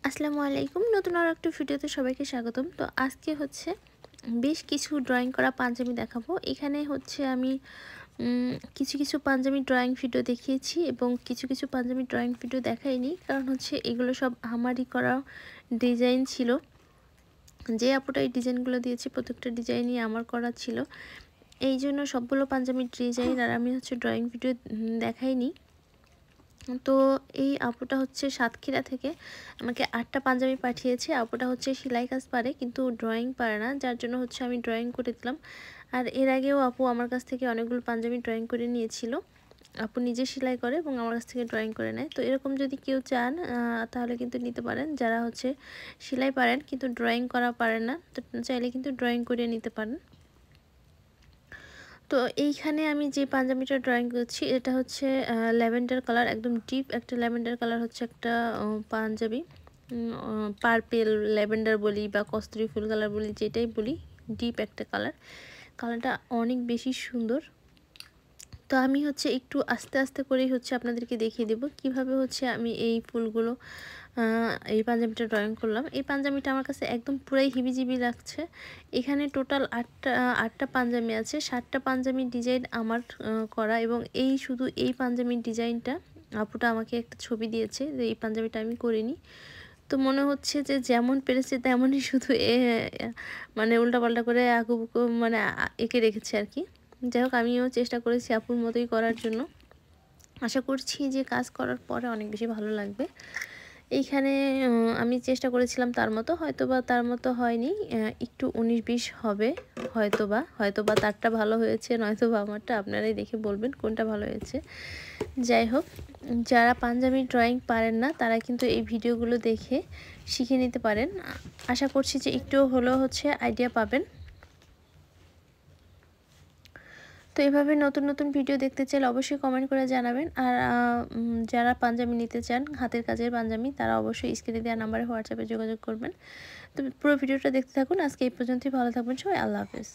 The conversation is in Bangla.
আসসালামু আলাইকুম। নতুন আর একটা ভিডিওতে সবাইকে স্বাগতম। তো আজকে হচ্ছে বেশ কিছু ড্রয়িং করা পাঞ্জাবি দেখাবো। এখানে হচ্ছে আমি কিছু পাঞ্জাবি ড্রয়িং ভিডিও দেখিয়েছি এবং কিছু পাঞ্জাবি ড্রয়িং ভিডিও দেখাইনি। কারণ হচ্ছে এগুলো সব আমারই করা ডিজাইন ছিল। যে আপুটা এই ডিজাইনগুলো দিয়েছে প্রত্যেকটা ডিজাইনই আমার করা ছিল। এইজন্য সবগুলো পাঞ্জাবির ডিজাইন আর আমি হচ্ছে ড্রয়িং ভিডিও দেখাইনি। তো এই আপুটা হচ্ছে সাতক্ষীরা থেকে আমাকে 8টা পাঞ্জাবি পাঠিয়েছে। আপুটা হচ্ছে সেলাই কাজ পারে কিন্তু ড্রয়িং পারে না, যার জন্য হচ্ছে আমি ড্রয়িং করে দিলাম। আর এর আগেও আপু আমার কাছ থেকে অনেকগুলো পাঞ্জাবি ড্রয়িং করে নিয়েছিল। আপু নিজে সেলাই করে এবং আমার কাছ থেকে ড্রয়িং করে নেয়। তো এরকম যদি কেউ চান তাহলে কিন্তু নিতে পারেন, যারা হচ্ছে সেলাই পারেন কিন্তু ড্রয়িং করা পারেন না, তো চাইলে কিন্তু ড্রয়িং করে নিতে পারেন। তো এইখানে আমি যে পাঞ্জাবিটা ড্রয়িং করছি এটা হচ্ছে ল্যাভেন্ডার কালার, একদম ডিপ একটা ল্যাভেন্ডার কালার হচ্ছে একটা পাঞ্জাবি। পার্পেল ল্যাভেন্ডার বলি বা কস্তুরী ফুল কালার বলি, যেটাই বলি, ডিপ একটা কালারটা অনেক বেশি সুন্দর। তো আমি হচ্ছে একটু আস্তে আস্তে করেই হচ্ছে আপনাদেরকে দেখিয়ে দেব কিভাবে হচ্ছে আমি এই ফুলগুলো এই পাঞ্জাবিটা ড্রয়িং করলাম। এই পাঞ্জাবিটা আমার কাছে একদম পুরাই হিবিজিবি লাগছে। এখানে টোটাল আটটা পাঞ্জাবি আছে, 7টা পাঞ্জাবির ডিজাইন আমার করা এবং শুধু এই পাঞ্জাবির ডিজাইনটা আপুটা আমাকে একটা ছবি দিয়েছে যে এই পাঞ্জাবিটা আমি করিনি। তো মনে হচ্ছে যে যেমন পেরেছে তেমনই শুধু মানে উল্টাপাল্টা করে আঁকুবুকু মানে এঁকে রেখেছে আর কি। যাই হোক, আমিও চেষ্টা করেছি আপুর মতোই করার জন্য। আশা করছি যে কাজ করার পরে অনেক বেশি ভালো লাগবে। এইখানে আমি চেষ্টা করেছিলাম তার মতো, হয়তোবা তার মতো হয়নি, একটু 19-20 হবে হয়তোবা তারটা ভালো হয়েছে, নয়তোবা আমারটা। আপনারাই দেখে বলবেন কোনটা ভালো হয়েছে। যাই হোক, যারা পাঞ্জাবি ড্রয়িং পারেন না তারা কিন্তু এই ভিডিওগুলো দেখে শিখে নিতে পারেন। আশা করছি যে একটু হলেও হচ্ছে আইডিয়া পাবেন। তো এভাবে নতুন ভিডিও দেখতে চাইলে অবশ্যই কমেন্ট করে জানাবেন। আর যারা পাঞ্জাবি নিতে চান, হাতের কাজের পাঞ্জাবি, তারা অবশ্যই স্ক্রিনে দেওয়া নাম্বারে হোয়াটসঅ্যাপে যোগাযোগ করবেন। তো পুরো ভিডিওটা দেখতে থাকুন। আজকে এই পর্যন্তই। ভালো থাকবেন সবাই। আল্লাহ হাফেজ।